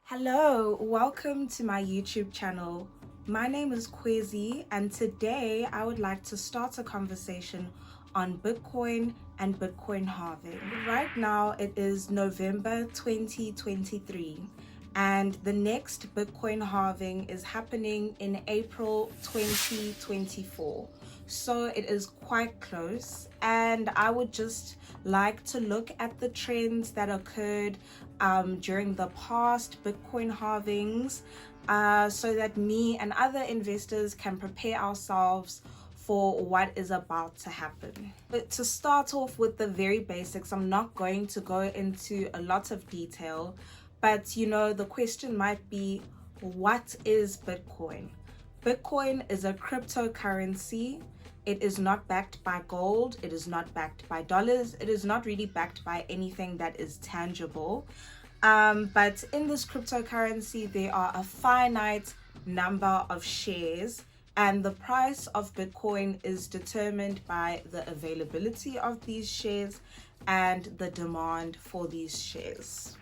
Hello, welcome to my YouTube channel. My name is Kwezi, and today I would like to start a conversation on Bitcoin and Bitcoin halving. Right now it is November 2023 and the next Bitcoin halving is happening in April 2024. So it is quite close, and I would just like to look at the trends that occurred during the past Bitcoin halvings so that me and other investors can prepare ourselves for what is about to happen. But to start off with the very basics, I'm not going to go into a lot of detail, but you know, the question might be, what is Bitcoin? Bitcoin is a cryptocurrency. It is not backed by gold. It is not backed by dollars. It is not really backed by anything that is tangible. But in this cryptocurrency, there are a finite number of shares, and the price of Bitcoin is determined by the availability of these shares and the demand for these shares.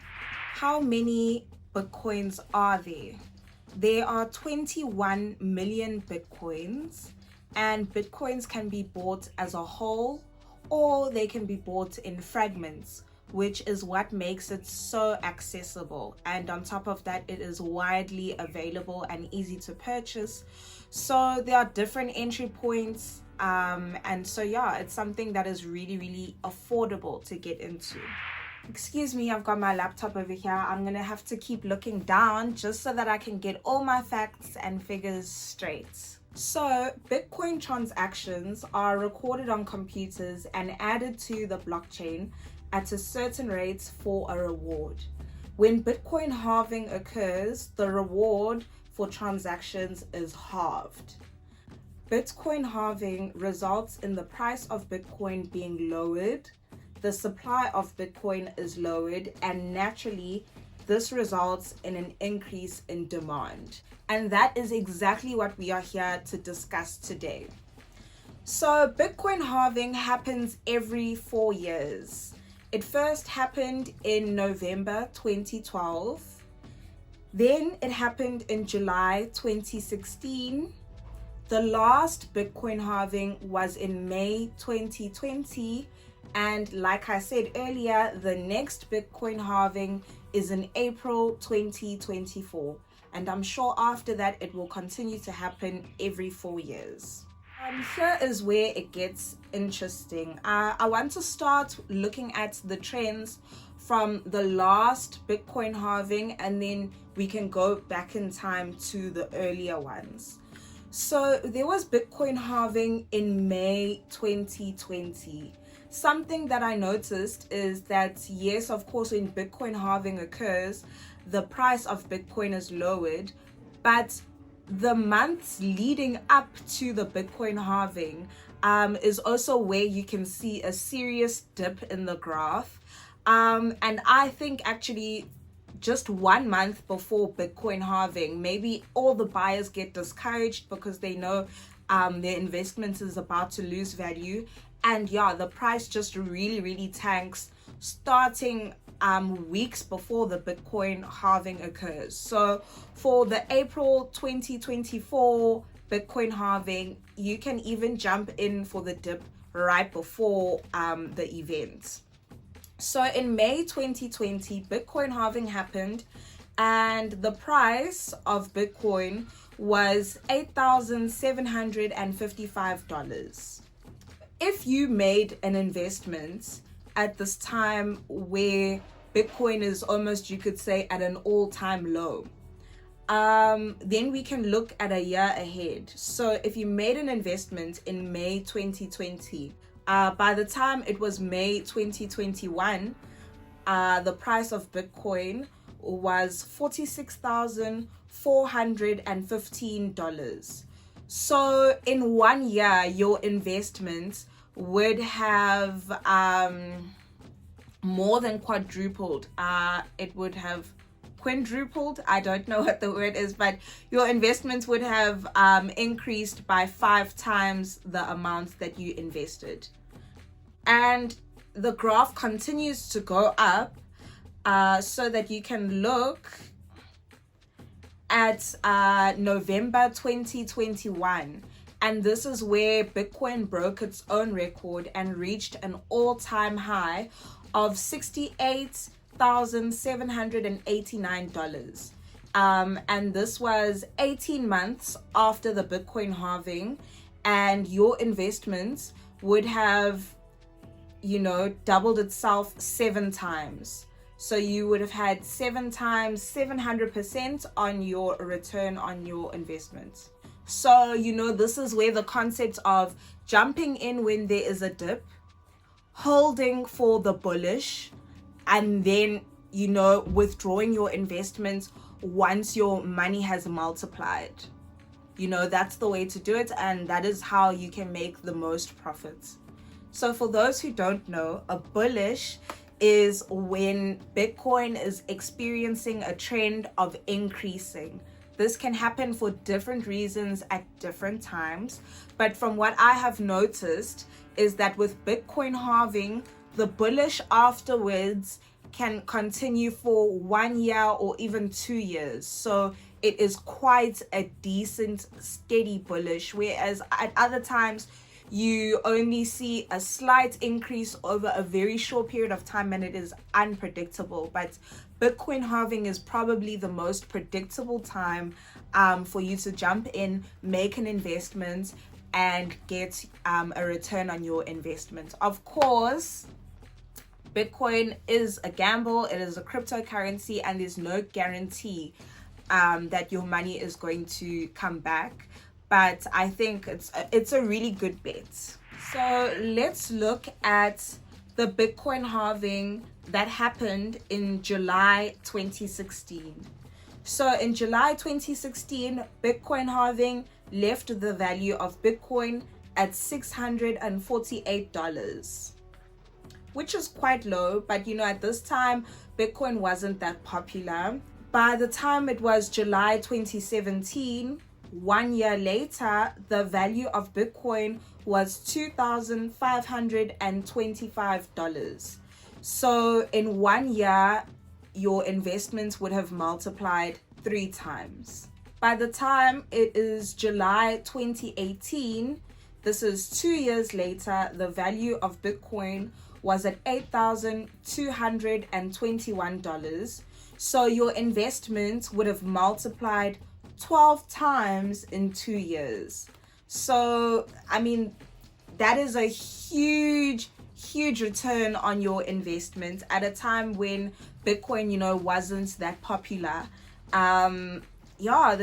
How many Bitcoins are there? There are 21 million Bitcoins, and Bitcoins can be bought as a whole or they can be bought in fragments, which is what makes it so accessible. And on top of that, it is widely available and easy to purchase. So there are different entry points. And so yeah, it's something that is really affordable to get into. Excuse me, I've got my laptop over here. I'm gonna have to keep looking down just so that I can get all my facts and figures straight. So Bitcoin transactions are recorded on computers and added to the blockchain at a certain rate for a reward. When Bitcoin halving occurs, the reward for transactions is halved. Bitcoin halving results in the price of Bitcoin being lowered, the supply of Bitcoin is lowered, and naturally this results in an increase in demand. And that is exactly what we are here to discuss today. So Bitcoin halving happens every 4 years. It first happened in November 2012. Then it happened in July 2016. The last Bitcoin halving was in May 2020. And like I said earlier, the next Bitcoin halving is in April 2024. And I'm sure after that, it will continue to happen every 4 years. Here is where it gets interesting. I want to start looking at the trends from the last Bitcoin halving, and then we can go back in time to the earlier ones. So there was Bitcoin halving in May 2020. Something that I noticed is that, yes, of course, when Bitcoin halving occurs, the price of Bitcoin is lowered, but the months leading up to the Bitcoin halving is also where you can see a serious dip in the graph. And I think actually just 1 month before Bitcoin halving, maybe all the buyers get discouraged because they know their investment is about to lose value. And yeah, the price just really tanks starting weeks before the Bitcoin halving occurs. So for the April 2024 Bitcoin halving, you can even jump in for the dip right before the event. So in May 2020, Bitcoin halving happened, and the price of Bitcoin was $8,755. If you made an investment at this time where Bitcoin is almost, you could say, at an all-time low, then we can look at a year ahead. So if you made an investment in May 2020, by the time it was May 2021, the price of Bitcoin was $46,415. So in 1 year, your investment would have more than quadrupled. It would have quadrupled. I don't know what the word is, but your investments would have increased by 5 times the amount that you invested. And the graph continues to go up so that you can look at November 2021. And this is where Bitcoin broke its own record and reached an all-time high of $68,789. And this was 18 months after the Bitcoin halving, and your investments would have, doubled itself 7 times. So you would have had 7 times 700% on your return on your investment. So, this is where the concept of jumping in when there is a dip, holding for the bullish, and then, withdrawing your investments once your money has multiplied. That's the way to do it, and that is how you can make the most profits. So for those who don't know, a bullish is when Bitcoin is experiencing a trend of increasing. This can happen for different reasons at different times, but from what I have noticed is that with Bitcoin halving, the bullish afterwards can continue for 1 year or even 2 years. So it is quite a decent, steady bullish, whereas at other times, you only see a slight increase over a very short period of time, and it is unpredictable. But Bitcoin halving is probably the most predictable time for you to jump in, make an investment, and get a return on your investment. Of course, Bitcoin is a gamble, it is a cryptocurrency, and there's no guarantee that your money is going to come back. But I think it's a really good bet. So let's look at the Bitcoin halving that happened in July 2016. So in July 2016, Bitcoin halving left the value of Bitcoin at $648, which is quite low. But at this time, Bitcoin wasn't that popular. By the time it was July 2017, 1 year later, the value of Bitcoin was $2,525. So in 1 year, your investments would have multiplied 3 times. By the time it is July 2018, this is 2 years later, the value of Bitcoin was at $8,221. So your investment would have multiplied 12 times in 2 years. So, that is a huge return on your investment at a time when Bitcoin, wasn't that popular. The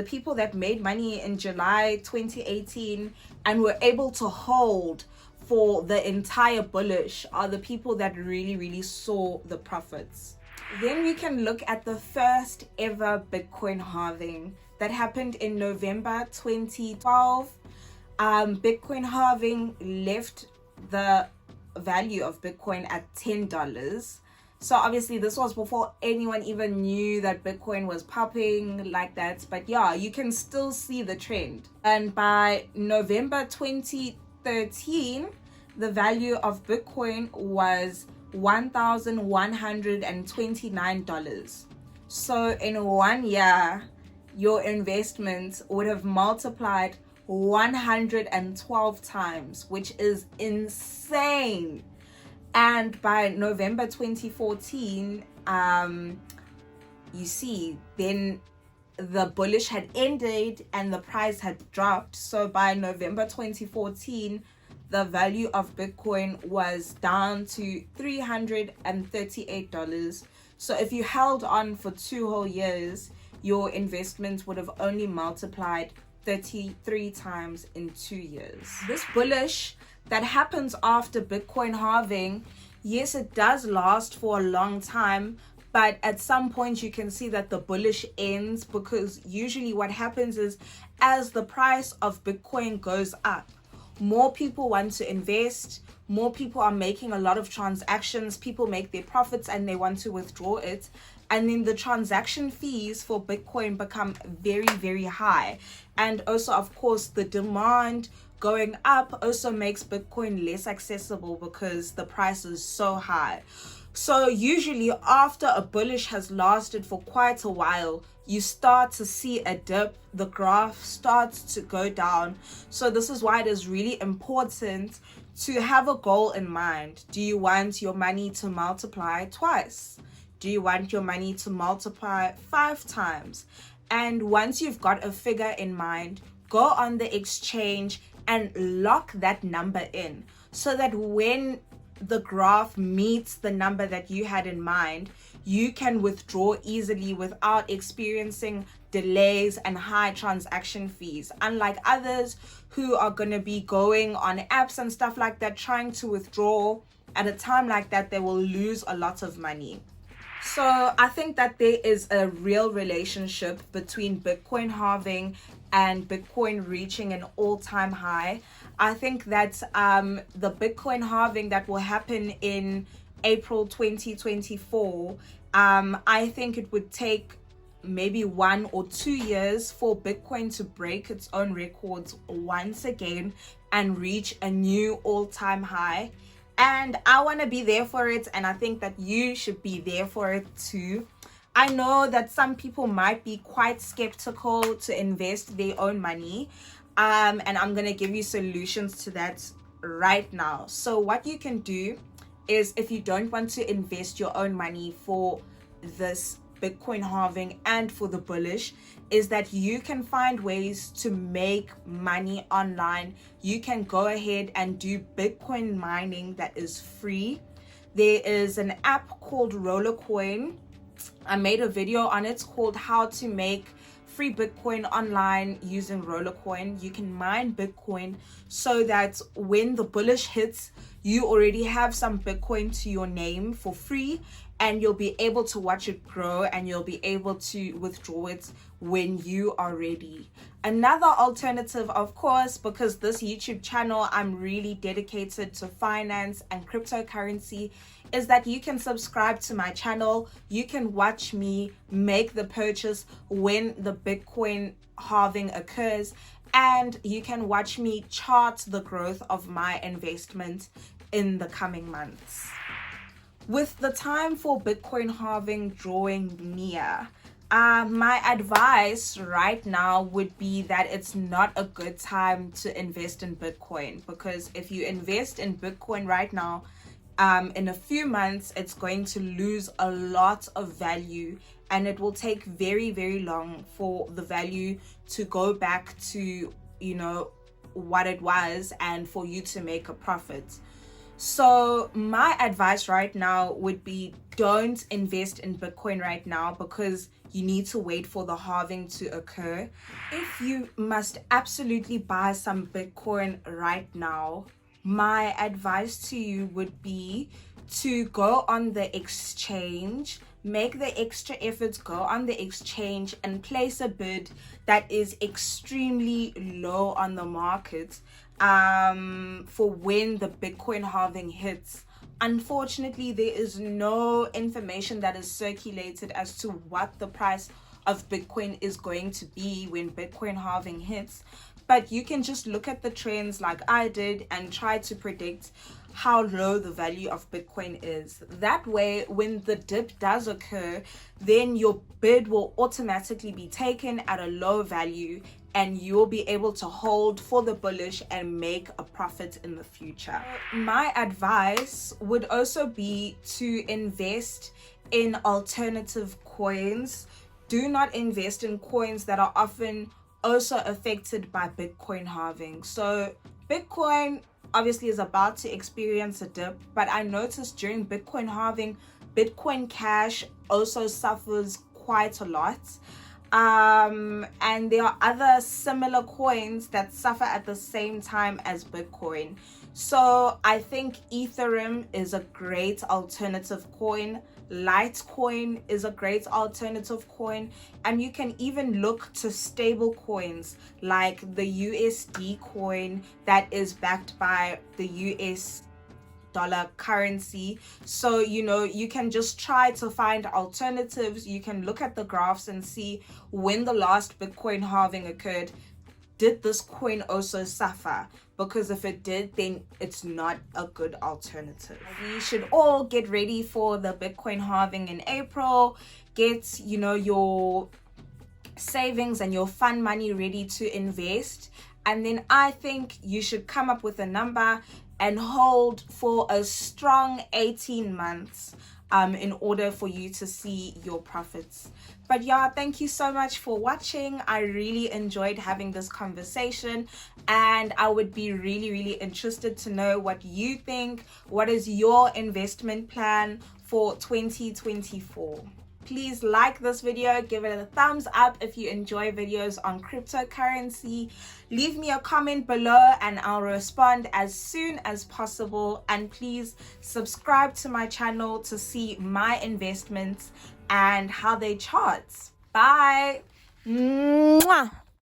people that made money in July 2018 and were able to hold for the entire bullish are the people that really saw the profits. Then we can look at the first ever Bitcoin halving that happened in November 2012. Bitcoin halving left the value of Bitcoin at $10. So obviously this was before anyone even knew that Bitcoin was popping like that. But you can still see the trend. And by November 2013, the value of Bitcoin was $1,129. So in 1 year, your investment would have multiplied 112 times, which is insane. And by November 2014, you see, then the bullish had ended and the price had dropped. So by November 2014, the value of Bitcoin was down to $338. So if you held on for 2 whole years, your investment would have only multiplied 33 times in 2 years. This bullish that happens after Bitcoin halving, yes, it does last for a long time, but at some point you can see that the bullish ends, because usually what happens is as the price of Bitcoin goes up, more people want to invest, more people are making a lot of transactions, people make their profits and they want to withdraw it. And then the transaction fees for Bitcoin become very high. And also, of course, the demand going up also makes Bitcoin less accessible because the price is so high. So usually after a bullish has lasted for quite a while, you start to see a dip, the graph starts to go down. So this is why it is really important to have a goal in mind. Do you want your money to multiply twice? Do you want your money to multiply 5 times? And once you've got a figure in mind, go on the exchange and lock that number in, so that when the graph meets the number that you had in mind, you can withdraw easily without experiencing delays and high transaction fees. Unlike others who are going to be going on apps and stuff like that, trying to withdraw at a time like that, they will lose a lot of money. So I think that there is a real relationship between Bitcoin halving and Bitcoin reaching an all-time high. I think that the Bitcoin halving that will happen in April 2024, I think it would take maybe 1 or 2 years for Bitcoin to break its own records once again and reach a new all-time high. And I want to be there for it, and I think that you should be there for it too. I know that some people might be quite skeptical to invest their own money, and I'm going to give you solutions to that right now. So what you can do is, if you don't want to invest your own money for this Bitcoin halving and for the bullish, is that you can find ways to make money online. You can go ahead and do Bitcoin mining that is free. There is an app called Rollercoin. I made a video on it called How to Make Free Bitcoin Online using Rollercoin. You can mine Bitcoin so that when the bullish hits, you already have some Bitcoin to your name for free, and you'll be able to watch it grow, and you'll be able to withdraw it when you are ready. Another alternative, of course, because this YouTube channel, I'm really dedicated to finance and cryptocurrency, is that you can subscribe to my channel. You can watch me make the purchase when the Bitcoin halving occurs, and you can watch me chart the growth of my investment in the coming months. With the time for Bitcoin halving drawing near, my advice right now would be that it's not a good time to invest in Bitcoin, because if you invest in Bitcoin right now, in a few months, it's going to lose a lot of value, and it will take very, very long for the value to go back to, what it was, and for you to make a profit. So my advice right now would be, don't invest in Bitcoin right now, because you need to wait for the halving to occur. If you must absolutely buy some Bitcoin right now, my advice to you would be to go on the exchange, make the extra efforts, go on the exchange and place a bid that is extremely low on the market for when the Bitcoin halving hits. Unfortunately, there is no information that is circulated as to what the price of Bitcoin is going to be when Bitcoin halving hits. But you can just look at the trends like I did and try to predict how low the value of Bitcoin is. That way, when the dip does occur, then your bid will automatically be taken at a low value, and you'll be able to hold for the bullish and make a profit in the future. My advice would also be to invest in alternative coins. Do not invest in coins that are often also affected by Bitcoin halving. So Bitcoin obviously is about to experience a dip, but I noticed during Bitcoin halving, Bitcoin Cash also suffers quite a lot. And there are other similar coins that suffer at the same time as Bitcoin. So I think Ethereum is a great alternative coin. Litecoin is a great alternative coin, and you can even look to stable coins like the USD coin that is backed by the US dollar currency. So you can just try to find alternatives. You can look at the graphs and see when the last Bitcoin halving occurred. did this coin also suffer? Because if it did, then it's not a good alternative. We should all get ready for the Bitcoin halving in April. Get, you know, your savings and your fund money ready to invest. And then I think you should come up with a number and hold for a strong 18 months in order for you to see your profits. But yeah, thank you so much for watching. I really enjoyed having this conversation, and I would be really interested to know what you think. What is your investment plan for 2024? Please like this video, give it a thumbs up if you enjoy videos on cryptocurrency. Leave me a comment below and I'll respond as soon as possible. And please subscribe to my channel to see my investments and how they chart. Bye. Mwah.